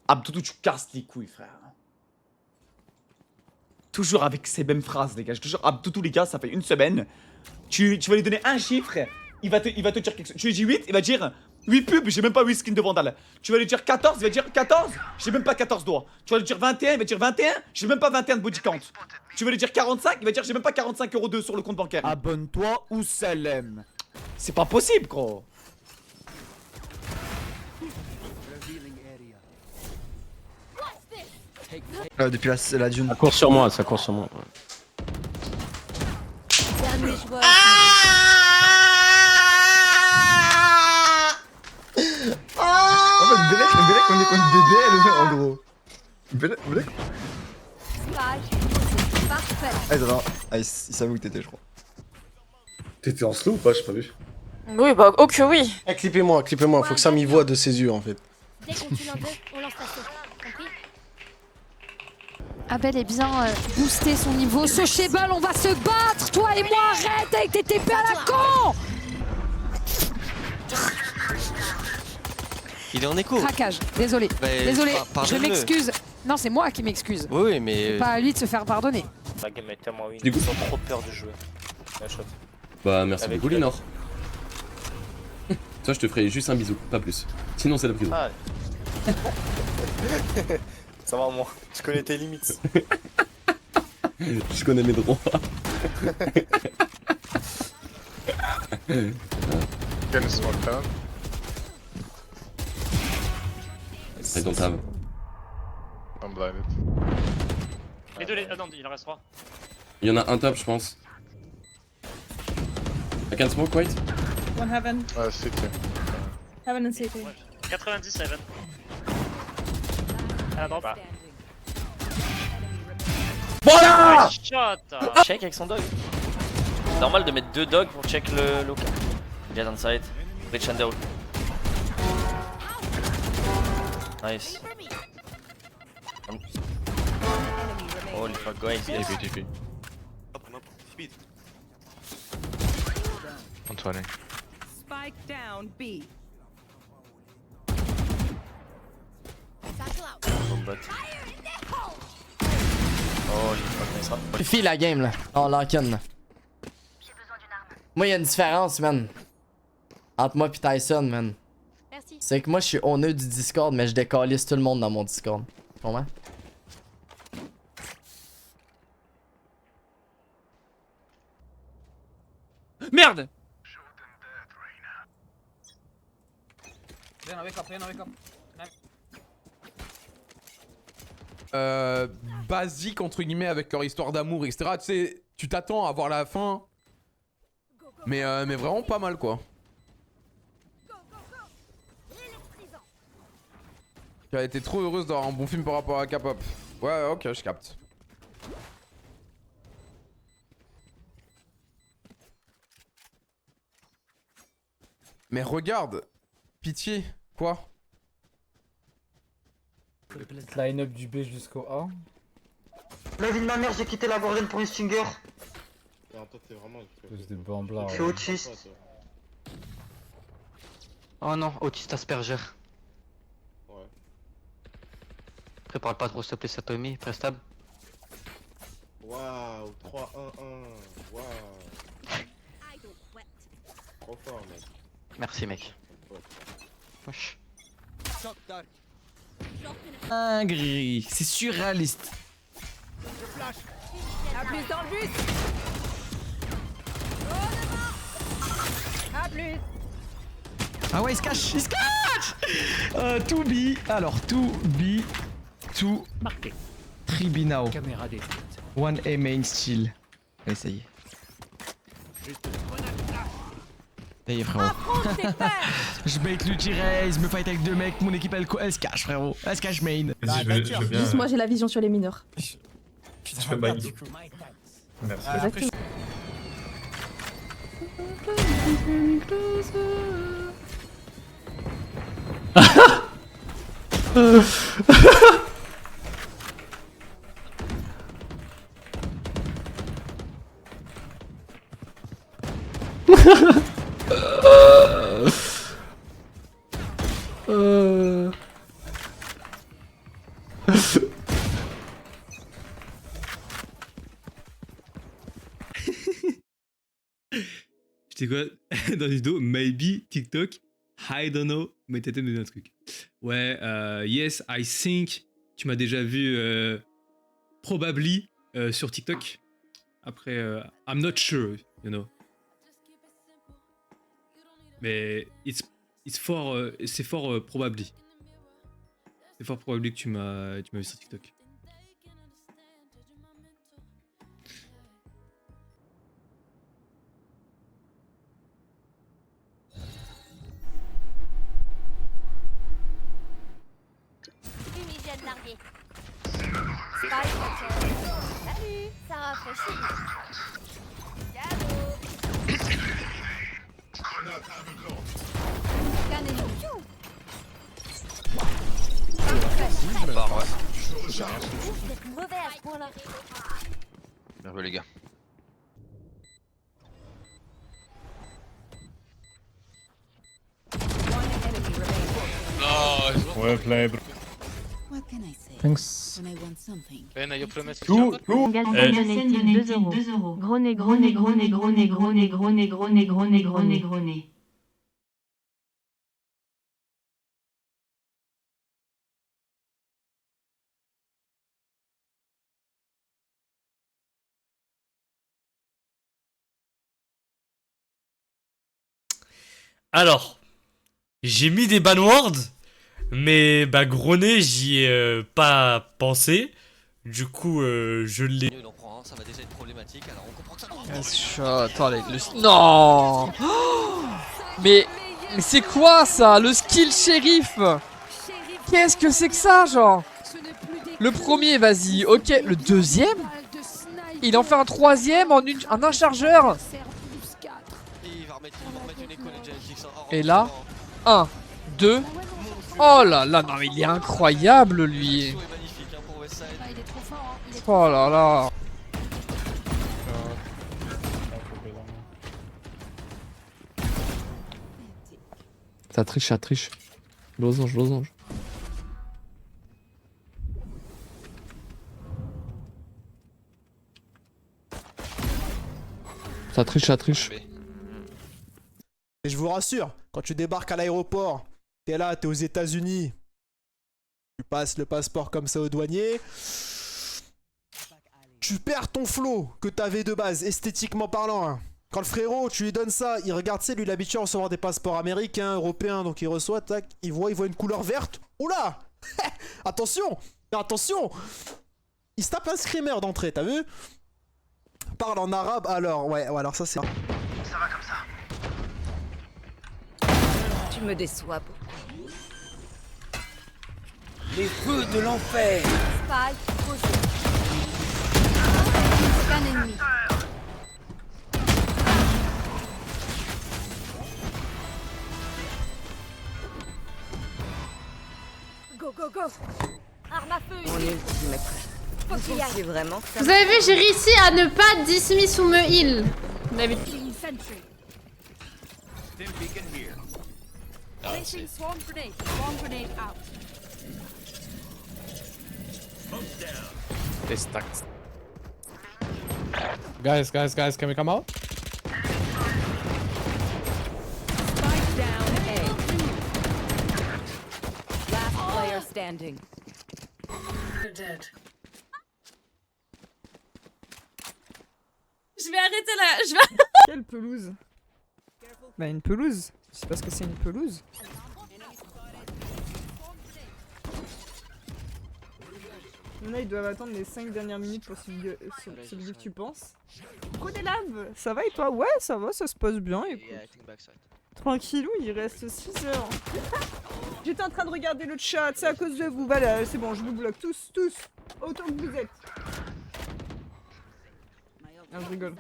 Abdoudou, tu casses les couilles, frère. Toujours avec ces mêmes phrases, les gars. Je te jure, Abdoudou, les gars, ça fait une semaine. Tu vas lui donner un chiffre, il va te dire quelque chose. Tu lui dis 8, il va dire 8 pubs, j'ai même pas 8 skins de Vandal. Tu vas lui dire 14, il va dire 14, j'ai même pas 14 doigts. Tu vas lui dire 21, il va dire 21, j'ai même pas 21 de body count. Tu vas lui dire 45, il va dire j'ai même pas 45,2€ sur le compte bancaire. Abonne-toi ou Salem. C'est pas possible, gros. Depuis la dune. Ça court sur moi, ça court sur moi. Dernier joueur. En fait, Belek, on est contre DDL en gros. Belek. Parfait. Ah, attends, il savait où t'étais, je crois. T'étais en slow ou pas? J'ai pas vu. Oui, bah, ok, oui. Eh, clippez-moi, faut que ça m'y voit de ses yeux en fait. Dès qu'on tue l'un d'eux, on lance la sauce. Compris? Abel est bien boosté son niveau. Sociable, on va se battre, toi et moi, arrête avec tes TP à la con. Il est en écho. Craquage, désolé. Bah, Désolé, je pardonne-le. m'excuse. Non, c'est moi qui m'excuse. Oui, mais. Pas à lui de se faire pardonner. La game est tellement win. Du coup- Ils ont trop peur de jouer. La shot. Bah merci Avec beaucoup le- Linor. Toi je te ferai juste un bisou, pas plus. Sinon c'est la prison. Ah. Ça va moi. Je connais tes limites. Je connais mes droits. Quel smoke là? I don't have. I'm blinded. Les deux, non, il en reste 3. Il y en a un top je pense. I can smoke, wait. One heaven. Ouais, c'était. Heaven and CT. 90 heaven. À la drop. Voilà. Shot. Check avec son dog. C'est normal de mettre 2 dogs pour check le local. Get on site. Reach under. Nice. Holy fuck, go ahead. TP. Antoine. Spike down B. Bot. Holy fuck, nice rap. Fille la game là. Oh, Larkin là. Moi, y'a une différence, man. Entre moi et Tyson, man. Merci. C'est que moi, je suis honneur du Discord, mais je décalisse tout le monde dans mon Discord. Tu comprends? Merde. Basique entre guillemets avec leur histoire d'amour, etc. Tu sais, tu t'attends à voir la fin. Mais vraiment pas mal quoi. Tu as été trop heureuse d'avoir un bon film par rapport à K-pop. Ouais, ok, je capte. Mais regarde, pitié, quoi? Line-up du B jusqu'au A. La vie de ma mère, j'ai quitté la Gordon pour une Stinger. Plus de blanc. Je suis autiste. Oh non, autiste Asperger. Ouais. Prépare pas trop s'il te plaît, Satomi, prestable. Waouh, 3-1-1. Waouh. Trop fort, mec. Merci mec. Wesh. Dinguerie, c'est surréaliste. A plus dans le bus. A plus. Ah ouais, il se cache, il se cache. To be, alors to be, to Marqué. Tribinao. Caméra détruite. 1A main still. Allez, ça y est. Ça y est, frérot. Affronte tes pères. Je bait l'ulti raise, me fight avec deux mecs, mon équipe elle se cache, frérot. Elle se cache main. Juste moi j'ai la vision sur les mineurs. Je fais bail. Merci. Exactement. J'étais quoi dans une vidéo, maybe TikTok, I don't know, mais t'as donné un truc. Ouais, yes, I think, tu m'as déjà vu probably sur TikTok. Après, I'm not sure, you know. Mais c'est fort probably. C'est fort probably que tu m'as vu sur TikTok. Fumigène largué. Spike. Salut, ça rafraîchit. Cadeau. Scan ennemi. Vous êtes mauvais à ce point-là. Merveilleux les gars. Ouais, play bro. Thanks. Magazine 2 euros. Gros nez, gros nez, gros nez, gros nez, gros nez, gros nez, gros nez, gros nez, gros nez, gros nez. Alors, j'ai mis des banwords, mais bah gros nez, j'y ai pas pensé. Du coup, je l'ai. Ça va déjà être problématique, alors on comprend que ça Attends, non. Mais c'est quoi ça? Le skill shérif? Qu'est-ce que c'est que ça, genre? Le premier, vas-y, ok. Le deuxième? Il en fait un troisième en un chargeur. Et là, 1, 2. Oh là là, non mais il est incroyable lui. Oh là là. Ça triche, ça triche. Losange, losange. Ça triche, ça triche. Et je vous rassure, quand tu débarques à l'aéroport, t'es là, t'es aux États-Unis, tu passes le passeport comme ça au douanier, tu perds ton flow que t'avais de base, esthétiquement parlant. Hein. Quand le frérot, tu lui donnes ça, il regarde, tu sais, lui, l'habitude à recevoir des passeports américains, européens, donc il reçoit, tac, il voit une couleur verte. Oula. Attention. Attention. Il se tape un screamer d'entrée, t'as vu? Parle en arabe, alors, ouais, alors ça c'est... Ça va comme ça. Tu me déçois beaucoup. Les feux de l'enfer. Spike posé. Scan ennemi. Go, go, go. Arme à feu. Mon ultime est prêt. Faut qu'il y aille. Vraiment que ça Vous avez vu, j'ai réussi à ne pas dismiss ou me heal. Vous avez vu. Placing swarm grenade. Swarm grenade out. They stacked. Guys, can we come out? Spike down A. Last player standing. Je vais arrêter là. Quelle pelouse? Bah une pelouse. C'est parce que c'est une pelouse. Là ils doivent attendre les 5 dernières minutes pour celui que tu penses. Prenez lave. Ça va et toi? Ouais ça va, ça se passe bien écoute. Tranquillou, il reste 6 heures. J'étais en train de regarder le chat, c'est à cause de vous. Voilà, c'est bon, je vous bloque tous, autant que vous êtes. Ah, je rigole.